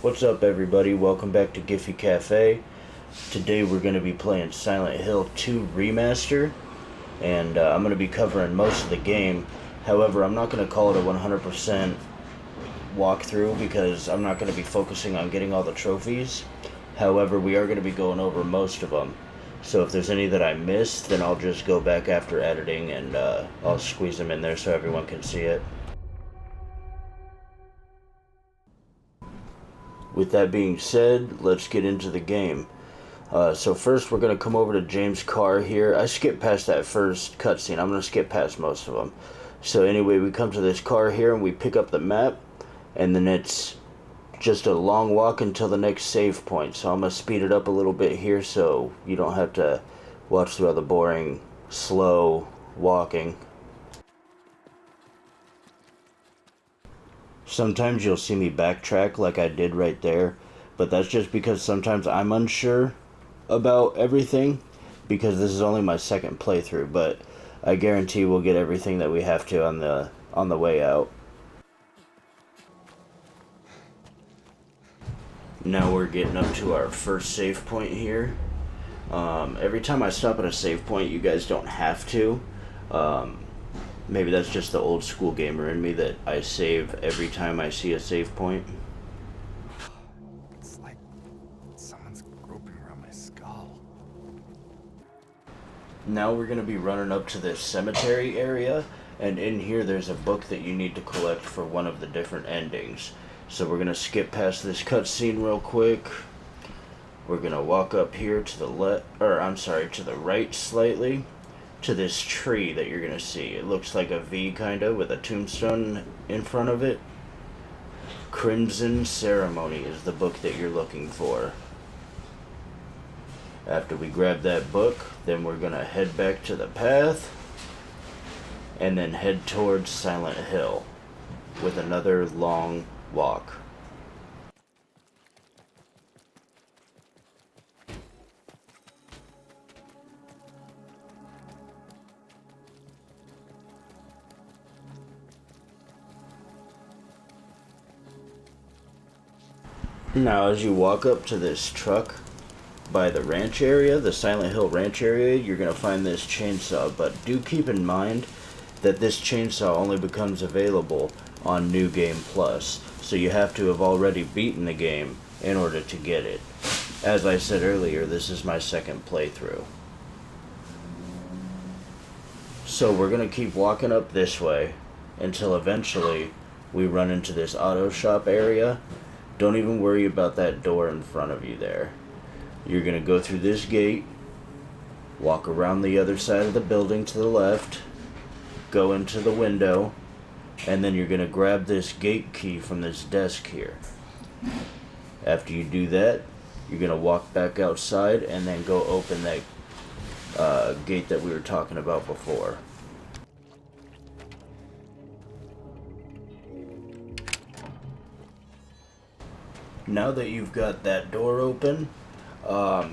What's up, everybody? Welcome back to Giphy Cafe. Today we're going to be playing Silent Hill 2 Remaster, and I'm going to be covering most of the game. However, I'm not going to call it a 100% walkthrough because I'm not going to be focusing on getting all the trophies. However, we are going to be going over most of them. So if there's any that I missed, then I'll just go back after editing and I'll squeeze them in there so everyone can see it. With that being said, let's get into the game. So first we're going to come over to James' car here. I skipped past that first cutscene. I'm going to skip past most of them. So anyway, we come to this car here and we pick up the map. And then it's just a long walk until the next save point. So I'm going to speed it up a little bit here so you don't have to watch through all the boring, slow walking. Sometimes you'll see me backtrack like I did right there, but that's just because sometimes I'm unsure about everything, because this is only my second playthrough, but I guarantee we'll get everything that we have to on the way out. Now we're getting up to our first save point here. Every time I stop at a save point, you guys don't have to. Maybe that's just the old school gamer in me that I save every time I see a save point. It's like someone's groping around my skull. Now we're going to be running up to this cemetery area, and in here there's a book that you need to collect for one of the different endings. So we're going to skip past this cutscene real quick. We're going to walk up here to the to the right slightly, to this tree that you're going to see. It looks like a V kinda with a tombstone in front of it. Crimson Ceremony is the book that you're looking for. After we grab that book, then we're going to head back to the path and then head towards Silent Hill with another long walk. Now as you walk up to this truck by the ranch area, the Silent Hill ranch area, you're going to find this chainsaw, but do keep in mind that this chainsaw only becomes available on New Game Plus, so you have to have already beaten the game in order to get it. As I said earlier, this is my second playthrough. So we're going to keep walking up this way until eventually we run into this auto shop area. Don't even worry about that door in front of you there. You're going to go through this gate, walk around the other side of the building to the left, go into the window, and then you're going to grab this gate key from this desk here. After you do that, you're going to walk back outside and then go open that gate that we were talking about before. Now that you've got that door open,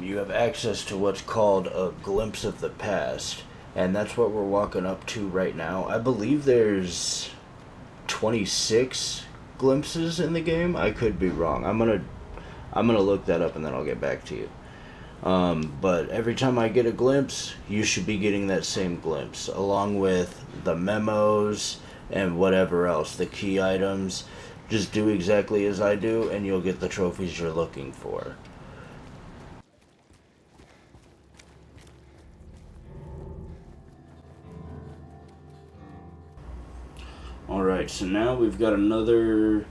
you have access to what's called a glimpse of the past, and that's what we're walking up to right now. I believe there's 26 glimpses in the game. I could be wrong. I'm gonna look that up and then I'll get back to you. But every time I get a glimpse, you should be getting that same glimpse, along with the memos and whatever else, the key items. Just do exactly as I do, and you'll get the trophies you're looking for. Alright, so now we've got another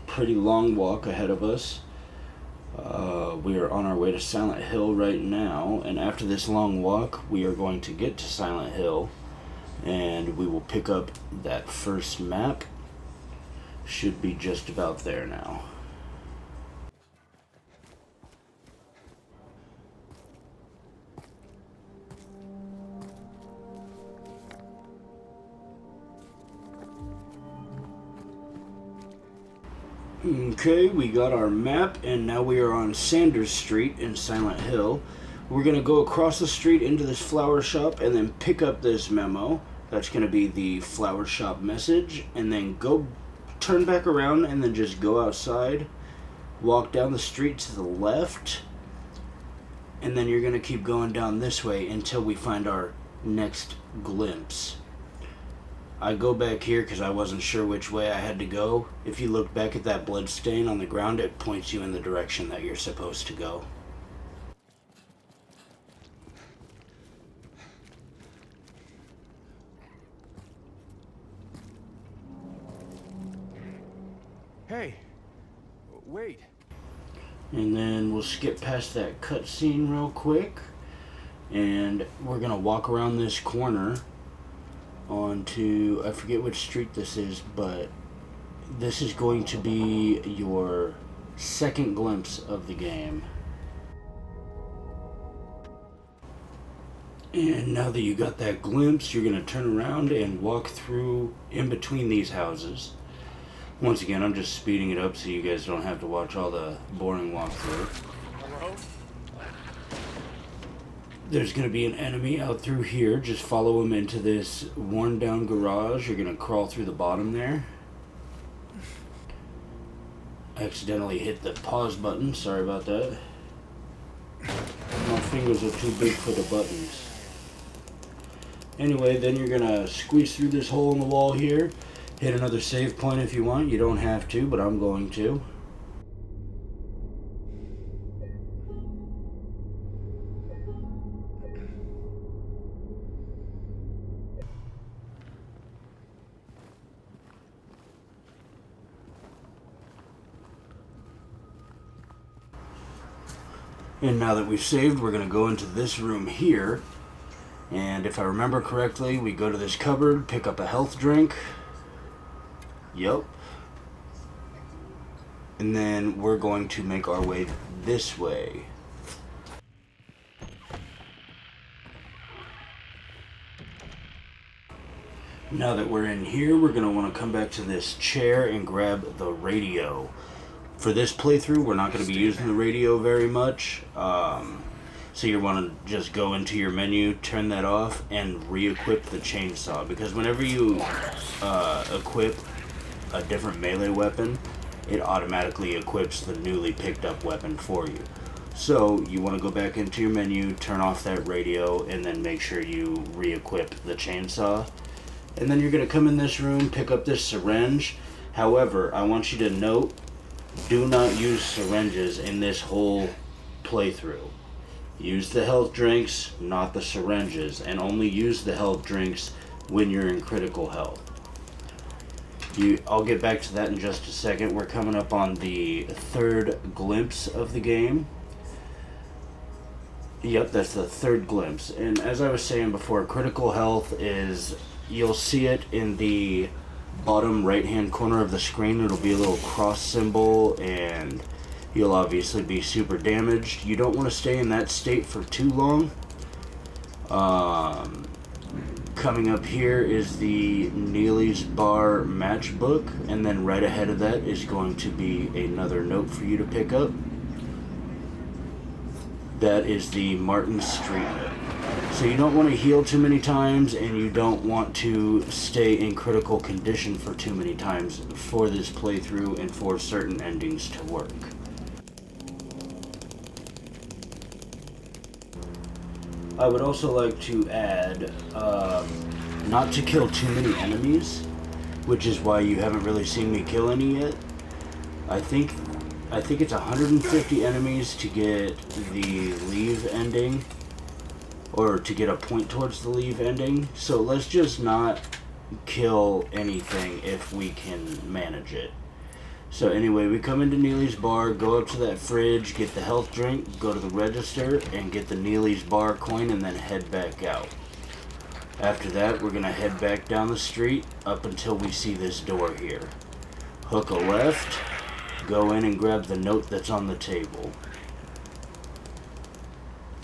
pretty long walk ahead of us. We are on our way to Silent Hill right now, and after this long walk, we are going to get to Silent Hill, and we will pick up that first map. Should be just about there now. Okay, we got our map, and now we are on Sanders Street in Silent Hill. We're going to go across the street into this flower shop and then pick up this memo. That's going to be the flower shop message, and then go turn back around and then just go outside, walk down the street to the left, and then you're going to keep going down this way until we find our next glimpse. I go back here because I wasn't sure which way I had to go. If you look back at that blood stain on the ground, it points you in the direction that you're supposed to go. Hey, wait. And then we'll skip past that cutscene real quick, and we're gonna walk around this corner onto, I forget which street this is, but this is going to be your second glimpse of the game. And now that you got that glimpse, you're gonna turn around and walk through in between these houses. Once again, I'm just speeding it up so you guys don't have to watch all the boring walkthrough. There's going to be an enemy out through here. Just follow him into this worn down garage. You're going to crawl through the bottom there. Accidentally hit the pause button. Sorry about that. My fingers are too big for the buttons. Anyway, then you're going to squeeze through this hole in the wall here. Hit another save point if you want. You don't have to, but I'm going to. And now that we've saved, we're going to go into this room here. And if I remember correctly, we go to this cupboard, pick up a health drink. Yup. And then we're going to make our way this way. Now that we're in here, we're going to want to come back to this chair and grab the radio. For this playthrough, we're not going to be using the radio very much. So you want to just go into your menu, turn that off, and re-equip the chainsaw. Because whenever you equip a different melee weapon, it automatically equips the newly picked up weapon for you. So you want to go back into your menu, turn off that radio, and then make sure you re-equip the chainsaw. And then you're going to come in this room, pick up this syringe. However, I want you to note, do not use syringes in this whole playthrough. Use the health drinks, not the syringes, and only use the health drinks when you're in critical health. I'll get back to that in just a second. We're coming up on the third glimpse of the game. Yep, that's the third glimpse. And as I was saying before, critical health is, you'll see it in the bottom right hand corner of the screen. It'll be a little cross symbol, and you'll obviously be super damaged. You don't want to stay in that state for too long. Coming up here is the Neely's Bar matchbook, and then right ahead of that is going to be another note for you to pick up. That is the Martin Street note. So you don't want to heal too many times, and you don't want to stay in critical condition for too many times for this playthrough and for certain endings to work. I would also like to add, not to kill too many enemies, which is why you haven't really seen me kill any yet. I think it's 150 enemies to get the leave ending, or to get a point towards the leave ending. So let's just not kill anything if we can manage it. So anyway, we come into Neely's Bar, go up to that fridge, get the health drink, go to the register, and get the Neely's Bar coin, and then head back out. After that, we're going to head back down the street up until we see this door here. Hook a left, go in and grab the note that's on the table.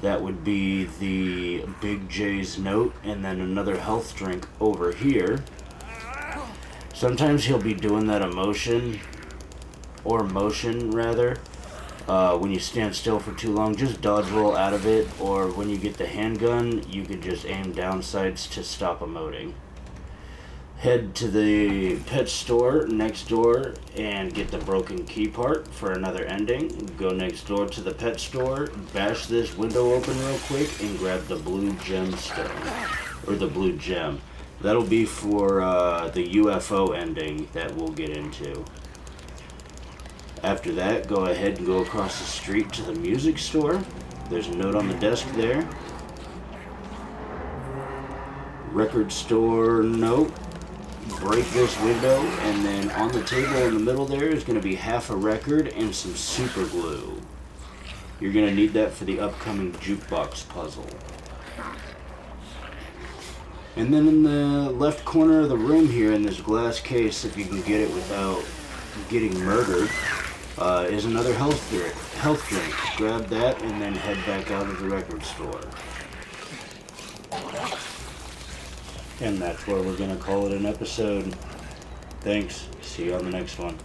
That would be the Big J's note, and then another health drink over here. Sometimes he'll be doing that motion rather. When you stand still for too long, just dodge roll out of it, or when you get the handgun, you could just aim down sights to stop emoting. Head to the pet store next door and get the broken key part for another ending. Go next door to the pet store, bash this window open real quick, and grab the blue gemstone, or the blue gem. That'll be for the UFO ending that we'll get into. After that, go ahead and go across the street to the music store. There's a note on the desk there. Record store note. Break this window, and then on the table in the middle there is going to be half a record and some super glue. You're going to need that for the upcoming jukebox puzzle. And then in the left corner of the room here in this glass case, if you can get it without getting murdered, is another health drink. Grab that and then head back out of the record store. And that's where we're going to call it an episode. Thanks. See you on the next one.